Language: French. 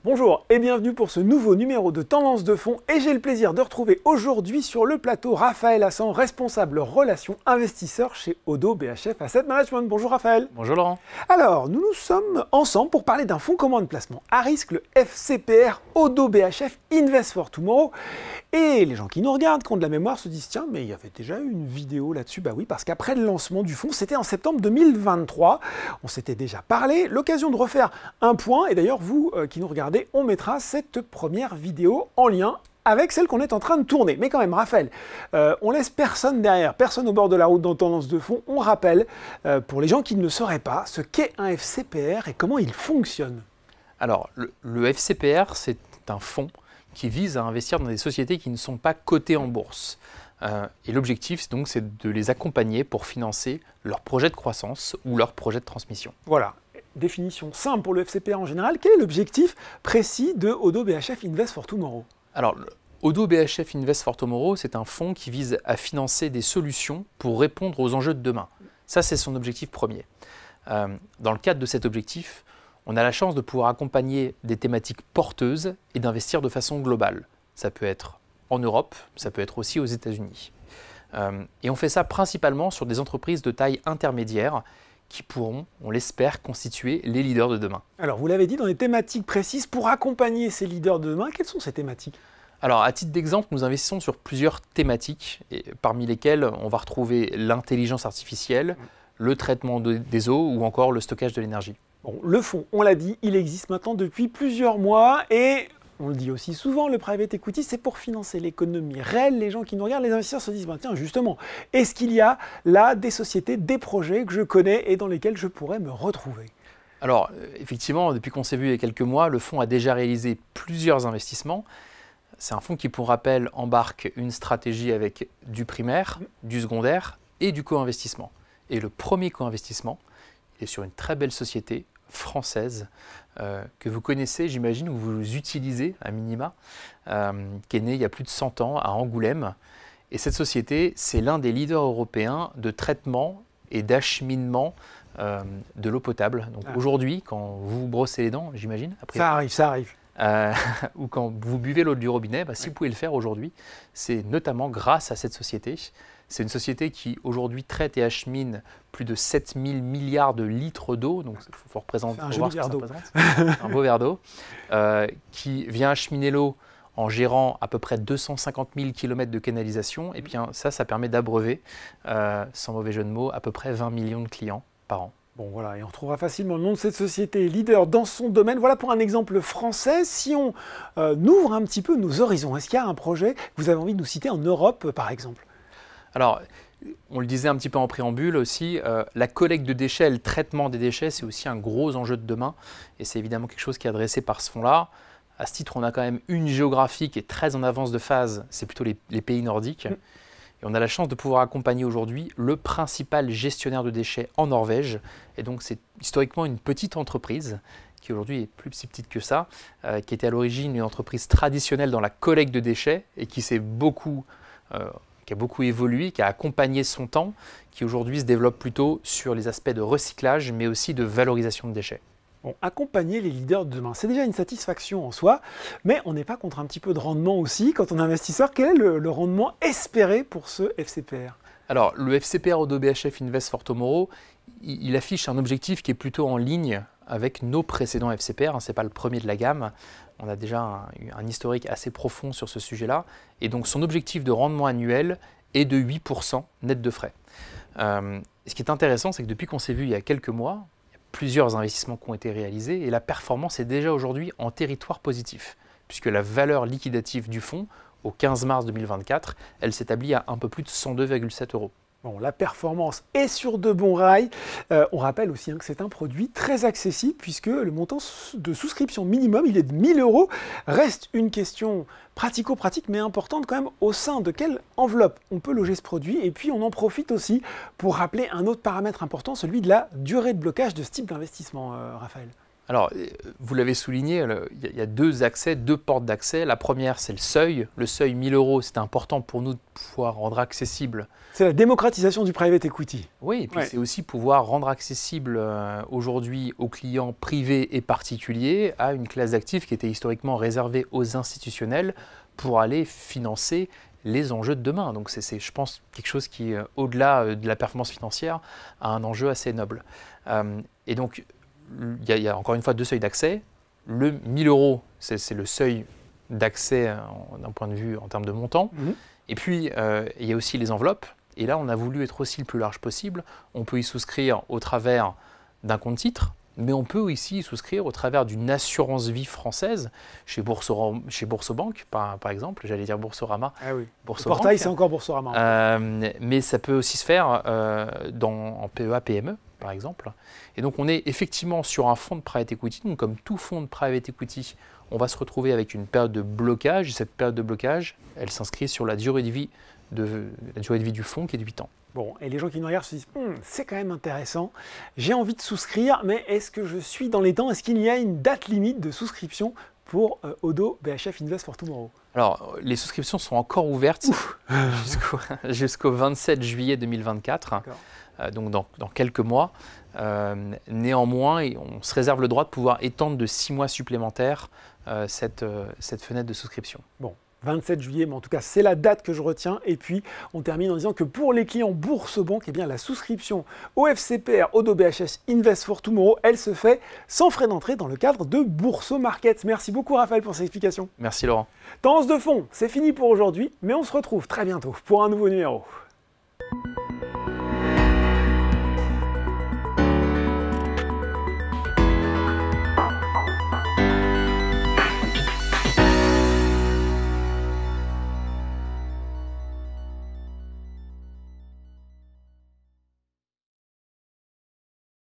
Bonjour et bienvenue pour ce nouveau numéro de Tendance de Fonds et j'ai le plaisir de retrouver aujourd'hui sur le plateau Raphaël Hassan, responsable relations investisseurs chez Oddo BHF Asset Management. Bonjour Raphaël. Bonjour Laurent. Alors, nous sommes ensemble pour parler d'un fonds commun de placement à risque, le FCPR Oddo BHF Invest for Tomorrow. Et les gens qui nous regardent, qui ont de la mémoire, se disent tiens, mais il y avait déjà eu une vidéo là-dessus. Bah oui, parce qu'après le lancement du fonds, c'était en septembre 2023. On s'était déjà parlé. L'occasion de refaire un point. Et d'ailleurs, vous qui nous regardez, on mettra cette première vidéo en lien avec celle qu'on est en train de tourner. Mais quand même, Raphaël, on laisse personne derrière, personne au bord de la route dans Tendance de Fonds. On rappelle, pour les gens qui ne le sauraient pas, ce qu'est un FCPR et comment il fonctionne. Alors, le FCPR, c'est un fonds qui vise à investir dans des sociétés qui ne sont pas cotées en bourse. Et l'objectif, donc, c'est de les accompagner pour financer leur projet de croissance ou leur projet de transmission. Voilà. Définition simple pour le FCPR en général. Quel est l'objectif précis de Oddo BHF Invest for Tomorrow? Alors, Oddo BHF Invest for Tomorrow, c'est un fonds qui vise à financer des solutions pour répondre aux enjeux de demain. Ça, c'est son objectif premier. Dans le cadre de cet objectif, on a la chance de pouvoir accompagner des thématiques porteuses et d'investir de façon globale. Ça peut être en Europe, ça peut être aussi aux États-Unis. Et on fait ça principalement sur des entreprises de taille intermédiaire qui pourront, on l'espère, constituer les leaders de demain. Alors, vous l'avez dit, dans des thématiques précises, pour accompagner ces leaders de demain, quelles sont ces thématiques? Alors, à titre d'exemple, nous investissons sur plusieurs thématiques, parmi lesquelles on va retrouver l'intelligence artificielle, le traitement des eaux ou encore le stockage de l'énergie. Bon, le fonds, on l'a dit, il existe maintenant depuis plusieurs mois et on le dit aussi souvent, le private equity, c'est pour financer l'économie réelle. Les gens qui nous regardent, les investisseurs se disent, tiens, justement, est-ce qu'il y a là des sociétés, des projets que je connais et dans lesquels je pourrais me retrouver? Alors, effectivement, depuis qu'on s'est vu il y a quelques mois, le fonds a déjà réalisé plusieurs investissements. C'est un fonds qui, pour rappel, embarque une stratégie avec du primaire, du secondaire et du co-investissement. Et le premier co-investissement est sur une très belle société française que vous connaissez, j'imagine, ou vous utilisez à minima, qui est née il y a plus de 100 ans à Angoulême. Et cette société, c'est l'un des leaders européens de traitement et d'acheminement de l'eau potable. Donc aujourd'hui, quand vous vous brossez les dents, j'imagine, après, ça arrive. ou quand vous buvez l'eau du robinet, si vous pouvez le faire aujourd'hui, c'est notamment grâce à cette société. C'est une société qui aujourd'hui traite et achemine plus de 7000 milliards de litres d'eau, donc il faut représenter un joli verre d'eau. Un beau verre d'eau, qui vient acheminer l'eau en gérant à peu près 250 000 km de canalisation. Et bien ça permet d'abreuver, sans mauvais jeu de mots, à peu près 20 millions de clients par an. Bon voilà, et on retrouvera facilement le nom de cette société leader dans son domaine. Voilà pour un exemple français. Si on ouvre un petit peu nos horizons, est-ce qu'il y a un projet que vous avez envie de nous citer en Europe par exemple? Alors, on le disait un petit peu en préambule aussi, la collecte de déchets, le traitement des déchets, c'est aussi un gros enjeu de demain. Et c'est évidemment quelque chose qui est adressé par ce fonds-là. À ce titre, on a quand même une géographie qui est très en avance de phase, c'est plutôt les pays nordiques. Et on a la chance de pouvoir accompagner aujourd'hui le principal gestionnaire de déchets en Norvège. Et donc, c'est historiquement une petite entreprise qui aujourd'hui est plus si petite que ça, qui était à l'origine une entreprise traditionnelle dans la collecte de déchets et qui a beaucoup évolué, qui a accompagné son temps, qui aujourd'hui se développe plutôt sur les aspects de recyclage, mais aussi de valorisation de déchets. Bon, accompagner les leaders de demain, c'est déjà une satisfaction en soi, mais on n'est pas contre un petit peu de rendement aussi quand on est investisseur. Quel est le rendement espéré pour ce FCPR? Alors, le FCPR Oddo BHF Invest for Tomorrow, il affiche un objectif qui est plutôt en ligne avec nos précédents FCPR. Ce n'est pas le premier de la gamme. On a déjà un historique assez profond sur ce sujet-là. Et donc, son objectif de rendement annuel est de 8% net de frais. Ce qui est intéressant, c'est que depuis qu'on s'est vu il y a quelques mois, il y a plusieurs investissements qui ont été réalisés et la performance est déjà aujourd'hui en territoire positif, puisque la valeur liquidative du fonds, au 15 mars 2024, elle s'établit à un peu plus de 102,7 €. Bon, la performance est sur de bons rails. On rappelle aussi que c'est un produit très accessible puisque le montant de souscription minimum, il est de 1 000 €. Reste une question pratico-pratique mais importante quand même, au sein de quelle enveloppe on peut loger ce produit. Et puis on en profite aussi pour rappeler un autre paramètre important, celui de la durée de blocage de ce type d'investissement, Raphaël. Alors, vous l'avez souligné, il y a deux accès, deux portes d'accès. La première, c'est le seuil. Le seuil 1000 €, c'est important pour nous de pouvoir rendre accessible. C'est la démocratisation du private equity. Oui, et puis c'est aussi pouvoir rendre accessible aujourd'hui aux clients privés et particuliers à une classe d'actifs qui était historiquement réservée aux institutionnels pour aller financer les enjeux de demain. Donc c'est, je pense, quelque chose qui, au-delà de la performance financière, a un enjeu assez noble. Et donc, il y a encore une fois deux seuils d'accès. Le 1000 €, c'est le seuil d'accès d'un point de vue en termes de montant. Et puis, il y a aussi les enveloppes. Et là, on a voulu être aussi le plus large possible. On peut y souscrire au travers d'un compte titre, mais on peut aussi y souscrire au travers d'une assurance vie française, chez Boursorama, par exemple. J'allais dire Boursorama. Ah oui. Boursorama. Le portail, c'est encore Boursorama. Mais ça peut aussi se faire en PEA-PME, par exemple. Et donc, on est effectivement sur un fonds de private equity. Donc, comme tout fonds de private equity, on va se retrouver avec une période de blocage. Et cette période de blocage, elle s'inscrit sur la durée de vie du fonds qui est de 8 ans. Bon, et les gens qui nous regardent se disent c'est quand même intéressant, j'ai envie de souscrire, mais est-ce que je suis dans les temps? Est-ce qu'il y a une date limite de souscription pour ODO BHF Invest for Tomorrow? Alors, les souscriptions sont encore ouvertes jusqu'au 27 juillet 2024, donc dans quelques mois. Néanmoins, on se réserve le droit de pouvoir étendre de 6 mois supplémentaires cette fenêtre de souscription. Bon. 27 juillet, mais en tout cas, c'est la date que je retiens. Et puis, on termine en disant que pour les clients Boursorama, eh bien, la souscription au FCPR ODO BHF Invest for Tomorrow, elle se fait sans frais d'entrée dans le cadre de Bourso Markets. Merci beaucoup, Raphaël, pour ces explications. Merci, Laurent. Tendance de fond, c'est fini pour aujourd'hui, mais on se retrouve très bientôt pour un nouveau numéro.